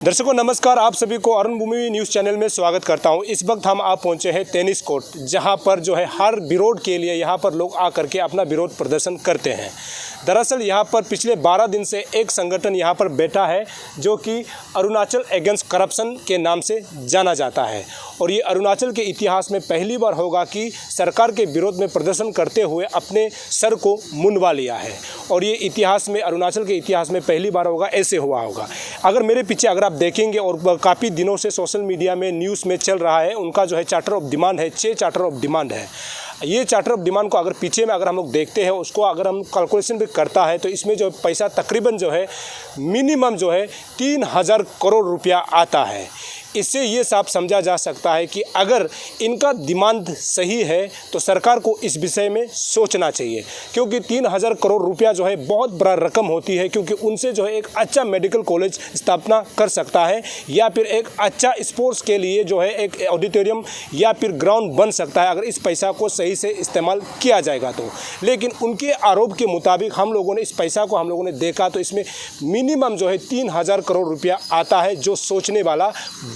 दर्शकों नमस्कार, आप सभी को अरुण भूमि न्यूज़ चैनल में स्वागत करता हूं। इस वक्त हम आप पहुंचे हैं टेनिस कोर्ट, जहां पर जो है हर विरोध के लिए यहां पर लोग आकर के अपना विरोध प्रदर्शन करते हैं। दरअसल यहां पर पिछले 12 दिन से एक संगठन यहां पर बैठा है जो कि अरुणाचल अगेंस्ट करप्शन के नाम से जाना जाता है। और ये अरुणाचल के इतिहास में पहली बार होगा कि सरकार के विरोध में प्रदर्शन करते हुए अपने सर को मुंडवा लिया है। और ये इतिहास में, अरुणाचल के इतिहास में पहली बार होगा, ऐसे हुआ होगा। अगर मेरे पीछे अगर आप देखेंगे और काफ़ी दिनों से सोशल मीडिया में न्यूज़ में चल रहा है, उनका जो है चार्टर ऑफ डिमांड है, 6 चार्टर ऑफ डिमांड है। ये चार्टर ऑफ डिमांड को अगर पीछे में अगर हम लोग देखते हैं, उसको अगर हम कैलकुलेशन भी करता है तो इसमें जो पैसा तकरीबन जो है मिनिमम जो है 3000 करोड़ रुपया आता है। इससे ये साफ समझा जा सकता है कि अगर इनका डिमांड सही है तो सरकार को इस विषय में सोचना चाहिए, क्योंकि 3000 करोड़ रुपया जो है बहुत बड़ा रकम होती है। क्योंकि उनसे जो है एक अच्छा मेडिकल कॉलेज स्थापना कर सकता है, या फिर एक अच्छा स्पोर्ट्स के लिए जो है एक ऑडिटोरियम या फिर ग्राउंड बन सकता है, अगर इस पैसा को सही से इस्तेमाल किया जाएगा तो। लेकिन उनके आरोप के मुताबिक हम लोगों ने इस पैसा को हम लोगों ने देखा तो इसमें मिनिमम जो है 3000 करोड़ रुपया आता है, जो सोचने वाला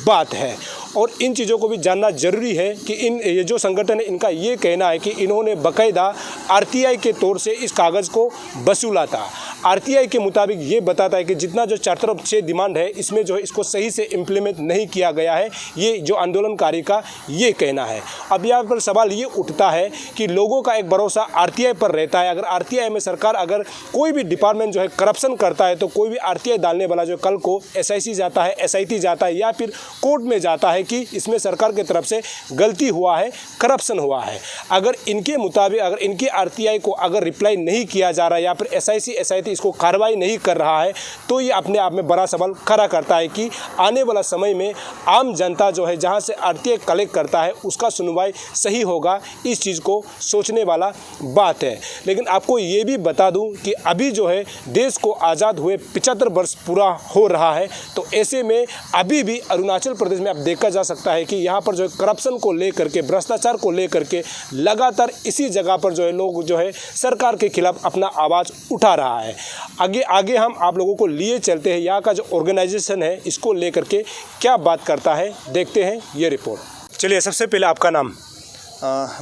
बात है। और इन चीज़ों को भी जानना जरूरी है कि ये जो संगठन है, इनका ये कहना है कि इन्होंने बाकायदा आरटीआई के तौर से इस कागज़ को वसूला था। आरटीआई के मुताबिक ये बताता है कि जितना जो चार्टर ऑफ 6 डिमांड है, इसमें जो है इसको सही से इम्प्लीमेंट नहीं किया गया है। ये जो आंदोलनकारी का ये कहना है। अब यहाँ पर सवाल ये उठता है कि लोगों का एक भरोसा आरटीआई पर रहता है। अगर आरटीआई में सरकार, अगर कोई भी डिपार्टमेंट जो है करप्शन करता है, तो कोई भी आरटीआई डालने वाला जो कल को एसआईसी जाता है, एसआईटी जाता है, या फिर कोर्ट में जाता है कि इसमें सरकार की तरफ से गलती हुआ है, करप्शन हुआ है। अगर इनके मुताबिक अगर इनके आरटीआई को अगर रिप्लाई नहीं किया जा रहा है, या फिर एसआईसी एसआईटी इसको कार्रवाई नहीं कर रहा है, तो ये अपने आप में बड़ा सवाल खड़ा करता है कि आने वाला समय में आम जनता जो है जहां से आरटीआई कलेक्ट करता है, उसका सुनवाई सही होगा। इस चीज़ को सोचने वाला बात है। लेकिन आपको ये भी बता दूं कि अभी जो है देश को आज़ाद हुए 75 वर्ष पूरा हो रहा है। तो ऐसे में अभी भी अरुणाचल प्रदेश में अब देखा जा सकता है कि यहाँ पर जो है करप्शन को लेकर के, भ्रष्टाचार को लेकर के लगातार इसी जगह पर जो है लोग जो है सरकार के खिलाफ अपना आवाज़ उठा रहा है। आगे हम आप लोगों को लिए चलते हैं, यहाँ का जो ऑर्गेनाइजेशन है इसको लेकर के क्या बात करता है, देखते हैं ये रिपोर्ट। चलिए, सबसे पहले आपका नाम।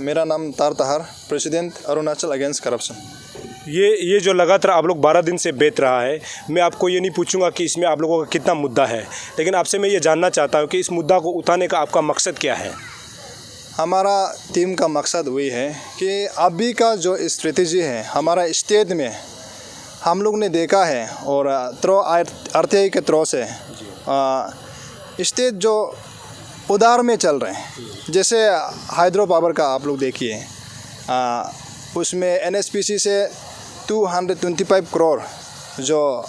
मेरा नाम तार तहार, प्रेसिडेंट अरुणाचल अगेंस्ट करप्शन। ये जो लगातार आप लोग 12 दिन से बीत रहा है, मैं आपको ये नहीं पूछूंगा कि इसमें आप लोगों का कितना मुद्दा है, लेकिन आपसे मैं ये जानना चाहता हूँ कि इस मुद्दा को उठाने का आपका मकसद क्या है। हमारा टीम का मकसद वही है कि अभी का जो स्ट्रेटजी है हमारा स्टेट में, हम लोग ने देखा है और थ्रो आरटीआई के थ्रो से स्टेट जो उधार में चल रहे हैं, जैसे हाइड्रो पावर का आप लोग देखिए, उसमें एनएचपीसी से 225 करोड़ जो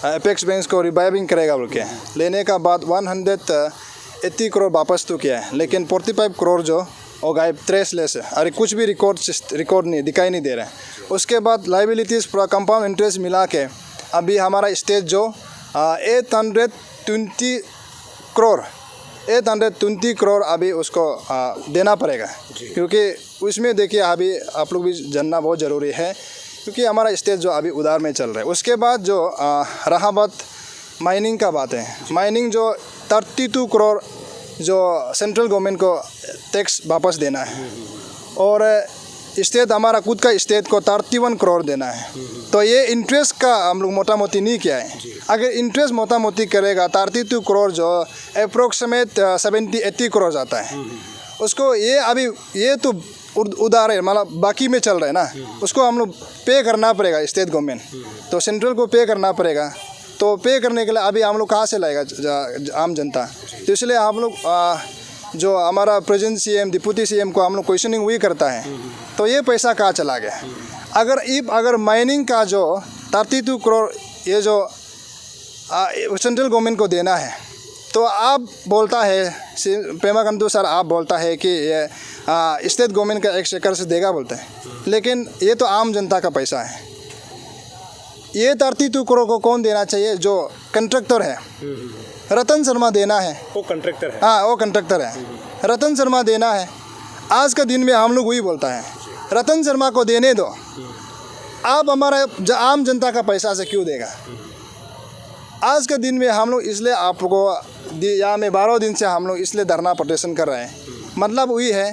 एपेक्स बैंक को रिवाइविंग करेगा बोल के लेने का बाद 180 करोड़ वापस तो किया है, लेकिन 45 करोड़ जो वो गायब, ट्रेसलेस है। अरे कुछ भी रिकॉर्ड नहीं, दिखाई नहीं दे रहे हैं। उसके बाद लाइबिलिटीज़ पूरा कंपाउंड इंटरेस्ट मिला के अभी हमारा स्टेट जो 820 करोड़ अभी उसको देना पड़ेगा, क्योंकि उसमें देखिए अभी आप लोग भी जानना बहुत ज़रूरी है, क्योंकि हमारा स्टेट जो अभी उधार में चल रहा है। उसके बाद जो रहा बात माइनिंग का बात है, माइनिंग जो 32 करोड़ जो सेंट्रल गवर्नमेंट को टैक्स वापस देना है, और स्टेट हमारा खुद का स्टेट को 31 करोड़ देना है। तो ये इंटरेस्ट का हम लोग मोटा मोटी नहीं किया है। अगर इंटरेस्ट मोटा मोटी करेगा 32 करोड़ जो अप्रोक्सीमेट 70-80 करोड़ जाता है, उसको ये अभी ये तो उधार है, मतलब बाकी में चल रहा है ना, उसको हम लोग पे करना पड़ेगा स्टेट गवर्नमेंट, तो सेंट्रल को पे करना पड़ेगा। तो पे करने के लिए अभी हम लोग कहाँ से लाएगा आम जनता। तो इसलिए हम लोग जो हमारा प्रेजेंट सीएम, डिप्टी सीएम को हम लोग क्वेश्चनिंग वही करता है, तो ये पैसा कहाँ चला गया। अगर माइनिंग का जो 32 करोड़ ये जो सेंट्रल गवर्नमेंट को देना है, तो आप बोलता है पेमा खांडू सर, आप बोलता है कि ये स्टेट गवर्नमेंट का एक्सचेकर से देगा बोलते हैं, लेकिन ये तो आम जनता का पैसा है। ये 32 करोड़ को कौन देना चाहिए? जो कंट्रैक्टर है, रतन शर्मा देना है। वो कंट्रैक्टर है। हाँ, वो कंट्रैक्टर है, रतन शर्मा देना है। आज का दिन में हम लोग वही बोलता है, रतन शर्मा को देने दो। आप हमारा आम जनता का पैसा से क्यों देगा? आज के दिन में हम लोग इसलिए आपको यहाँ में 12 दिन से हम लोग इसलिए धरना प्रदर्शन कर रहे हैं। मतलब वही है,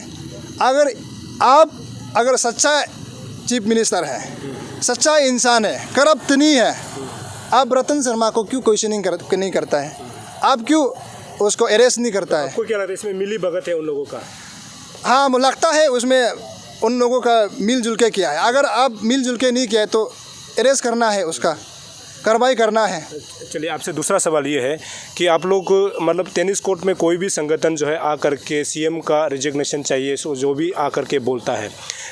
अगर सच्चा चीफ मिनिस्टर है, सच्चा इंसान है, करप्ट नहीं है, आप रतन शर्मा को क्यों क्वेश्चनिंग नहीं करता है? आप क्यों उसको अरेस्ट नहीं करता है? आपको क्या लगता है इसमें मिली भगत है उन लोगों का? हाँ, मुझे लगता है उसमें उन लोगों का मिलजुल के किया है। अगर आप मिलजुल के नहीं किया है तो अरेस्ट करना है, उसका कार्रवाई करना है। चलिए, आपसे दूसरा सवाल ये है कि आप लोग मतलब टेनिस कोर्ट में कोई भी संगठन जो है आकर के सीएम का रिजिग्नेशन चाहिए सो जो भी आकर के बोलता है,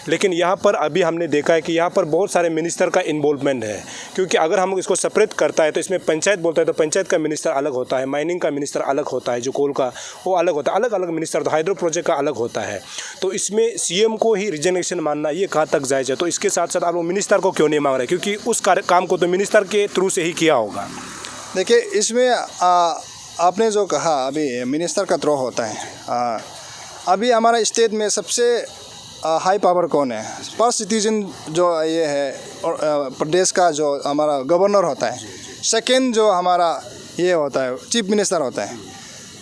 लेकिन यहाँ पर अभी हमने देखा है कि यहाँ पर बहुत सारे मिनिस्टर का इन्वॉल्वमेंट है। क्योंकि अगर हम इसको सेपरेट करता है तो इसमें पंचायत बोलता है तो पंचायत का मिनिस्टर अलग होता है, माइनिंग का मिनिस्टर अलग होता है, जो कोल का वो अलग होता है, अलग अलग मिनिस्टर, तो हाइड्रो प्रोजेक्ट का अलग होता है। तो इसमें सीएम को ही रिजिग्नेशन मानना ये कहाँ तक जायज़ है? तो इसके साथ साथ आप लोग मिनिस्टर को क्यों नहीं मांग रहे? क्योंकि उस काम को तो मिनिस्टर के थ्रू से ही किया होगा। देखिए, इसमें आपने जो कहा अभी मिनिस्टर का थ्रो होता है। अभी हमारा स्टेट में सबसे हाई पावर कौन है? पर सिटीजन जो ये है और प्रदेश का जो हमारा गवर्नर होता है। सेकंड जो हमारा ये होता है चीफ मिनिस्टर होता है।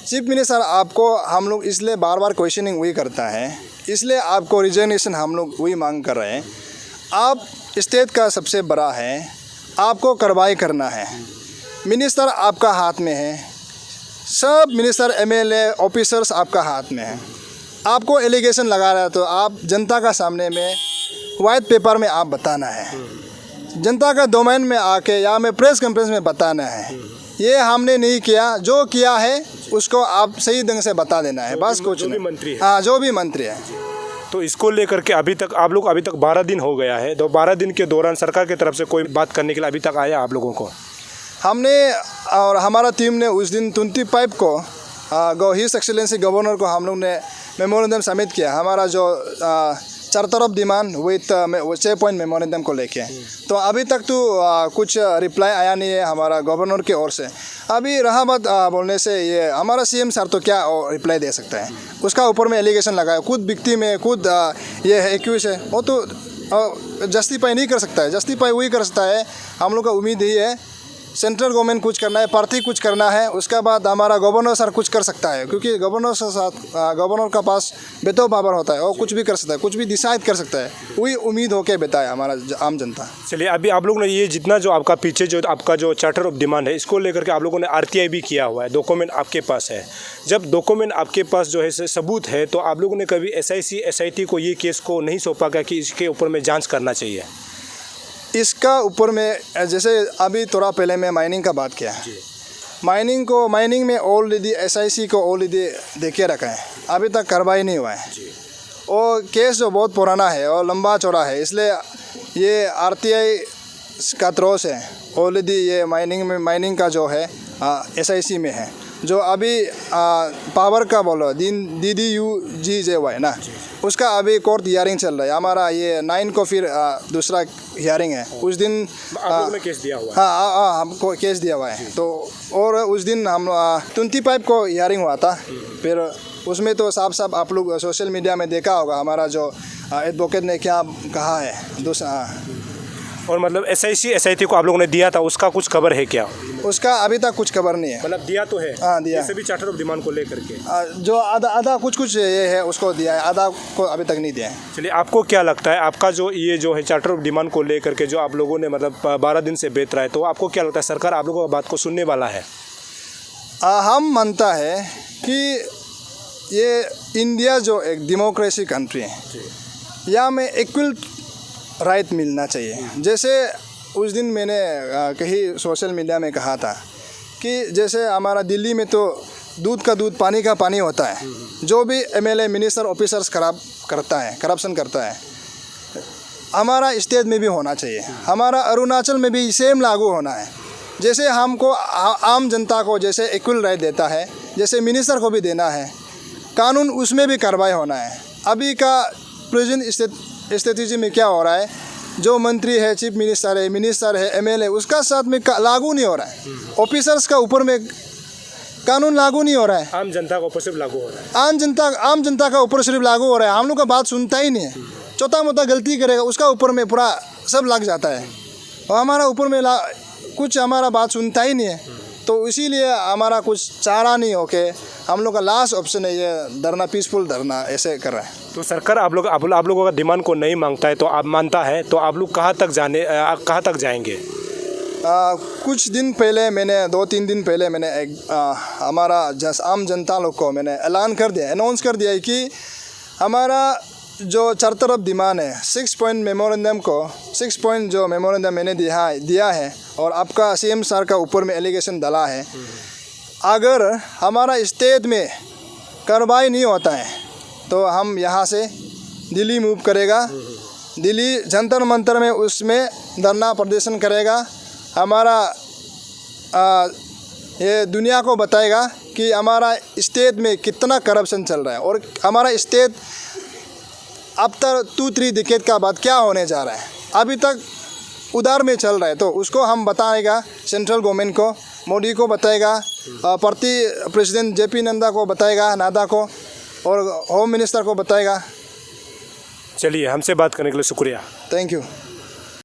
चीफ मिनिस्टर आपको हम लोग इसलिए बार बार क्वेश्चनिंग वही करता है, इसलिए आपको रिजिग्नेशन हम लोग वही मांग कर रहे हैं। आप स्टेट का सबसे बड़ा है, आपको कार्रवाई करना है। मिनिस्टर आपका हाथ में है, सब मिनिस्टर एमएलए ऑफिसर्स आपका हाथ में है। आपको एलिगेशन लगा रहा है तो आप जनता का सामने में वाइट पेपर में आप बताना है, जनता का डोमेन में आके या में प्रेस कॉन्फ्रेंस में बताना है। ये हमने नहीं किया, जो किया है उसको आप सही ढंग से बता देना है, बस कुछ नहीं। मंत्री है, हाँ, जो भी मंत्री है। तो इसको लेकर के अभी तक 12 दिन हो गया है, तो 12 दिन के दौरान सरकार की तरफ से कोई बात करने के लिए अभी तक आया आप लोगों को? हमने और हमारा टीम ने उस दिन 25 को हिज एक्सीलेंसी गवर्नर को हम लोग ने मेमोरेंडम सबमिट किया। हमारा जो charter of demand with 6 point memorandum को लेके। तो अभी तक तो कुछ रिप्लाई आया नहीं है हमारा गवर्नर की ओर से। अभी रहा बात बोलने से, ये हमारा सीएम सर तो क्या रिप्लाई दे सकता है? उसका ऊपर में एलिगेशन लगाया, खुद विक्टिम में खुद ये है एक्यूज है, वो तो जस्टिफाई नहीं कर सकता है। जस्टिफाई वही कर सकता है, हम लोग का उम्मीद यही है सेंट्रल गवर्नमेंट कुछ करना है, पार्टी कुछ करना है, उसके बाद हमारा गवर्नर सर कुछ कर सकता है। क्योंकि गवर्नर के साथ गवर्नर का पास वेतो पावर होता है, वो कुछ भी कर सकता है, कुछ भी डिसाइड कर सकता है। वही उम्मीद होके बताए हमारा आम जनता। चलिए, अभी आप लोग ने ये जितना जो आपका पीछे जो आपका जो चार्टर ऑफ डिमांड है, इसको लेकर के आप लोगों ने आरटीआई भी किया हुआ है, डॉक्यूमेंट आपके पास है। जब डॉक्यूमेंट आपके पास जो है सबूत है, तो आप लोगों ने कभी एसआईसी SIT को ये केस को नहीं सौंपा क्या कि इसके ऊपर में जाँच करना चाहिए? इसका ऊपर में जैसे अभी थोड़ा पहले मैं माइनिंग का बात किया, माइनिंग में ऑलरेडी SIC को ऑलरेडी देखे रखा है, अभी तक कार्रवाई नहीं हुआ है। और केस जो बहुत पुराना है और लंबा चौड़ा है, इसलिए ये RTI का थ्रो से ऑलरेडी ये माइनिंग का जो है SIC में है। जो अभी पावर का बोलो DDUGJY ना, उसका अभी कोर्ट हियरिंग चल रहा है। हमारा ये 9 को फिर दूसरा हियरिंग है। उस दिन आप लोगों ने केस दिया हुआ है? हाँ, हमको केस दिया हुआ है। तो और उस दिन हम 25 को हियरिंग हुआ था। फिर उसमें तो साफ आप लोग सोशल मीडिया में देखा होगा हमारा जो एडवोकेट ने क्या कहा है दूसरा। और मतलब SIC SIT को आप लोगों ने दिया था, उसका कुछ खबर है क्या? उसका अभी तक कुछ खबर नहीं है। मतलब दिया तो है? हाँ, दिया। सभी चार्टर ऑफ डिमांड को लेकर के जो आधा कुछ ये है उसको दिया है, आधा को अभी तक नहीं दिया है। चलिए, आपको क्या लगता है आपका जो ये जो है चार्टर ऑफ डिमांड को लेकर के जो आप लोगों ने मतलब 12 दिन से बेच रहा है, तो आपको क्या लगता है सरकार आप लोगों की बात को सुनने वाला है? हम मानता है कि ये इंडिया जो एक डेमोक्रेसी कंट्री है, यहाँ में इक्वल राइट मिलना चाहिए। जैसे उस दिन मैंने कहीं सोशल मीडिया में कहा था कि जैसे हमारा दिल्ली में तो दूध का दूध पानी का पानी होता है। जो भी MLA मिनिस्टर ऑफिसर्स करप्शन करता है, हमारा स्टेट में भी होना चाहिए। हमारा अरुणाचल में भी सेम लागू होना है। जैसे हमको आम जनता को जैसे इक्वल राइट देता है, जैसे मिनिस्टर को भी देना है कानून, उसमें भी कार्रवाई होना है। अभी का प्रेजेंट स्थिति में क्या हो रहा है, जो मंत्री है, चीफ मिनिस्टर है, MLA, उसका साथ में लागू नहीं हो रहा है। ऑफिसर्स का ऊपर में कानून लागू नहीं हो रहा है, आम जनता का ऊपर सिर्फ लागू हो रहा है। आम जनता का ऊपर सिर्फ लागू हो रहा है। हम लोग का बात सुनता ही नहीं है। छोटा मोटा गलती करेगा उसका ऊपर में पूरा सब लग जाता है, और हमारा ऊपर में कुछ हमारा बात सुनता ही नहीं है। तो इसीलिए हमारा कुछ चारा नहीं हो के हम लोग का लास्ट ऑप्शन है ये धरना, पीसफुल धरना ऐसे कर रहे हैं। तो सरकार आप लोगों का डिमांड को नहीं मांगता है तो आप मानता है तो आप लोग कहाँ तक जाएंगे? कुछ दिन पहले मैंने 2-3 दिन पहले मैंने एक हमारा आम जनता लोग को मैंने अनाउंस कर दिया है कि हमारा जो 4 तरफ डिमांड है 6 पॉइंट जो मेमोरेंडम मैंने दिया है और आपका CM सर का ऊपर में एलिगेशन डाला है, अगर हमारा स्टेट में कार्रवाई नहीं होता है तो हम यहाँ से दिल्ली मूव करेगा, दिल्ली जंतर मंतर में उसमें धरना प्रदर्शन करेगा। हमारा ये दुनिया को बताएगा कि हमारा स्टेट में कितना करप्शन चल रहा है और हमारा स्टेट अब तक 2-3 डिकेड का बाद क्या होने जा रहा है, अभी तक उधार में चल रहा है। तो उसको हम बताएगा सेंट्रल गवर्नमेंट को, मोदी को बताएगा, प्रेसिडेंट JP नड्डा को बताएगा, नाडा को, और होम मिनिस्टर को बताएगा। चलिए, हमसे बात करने के लिए शुक्रिया। Thank you.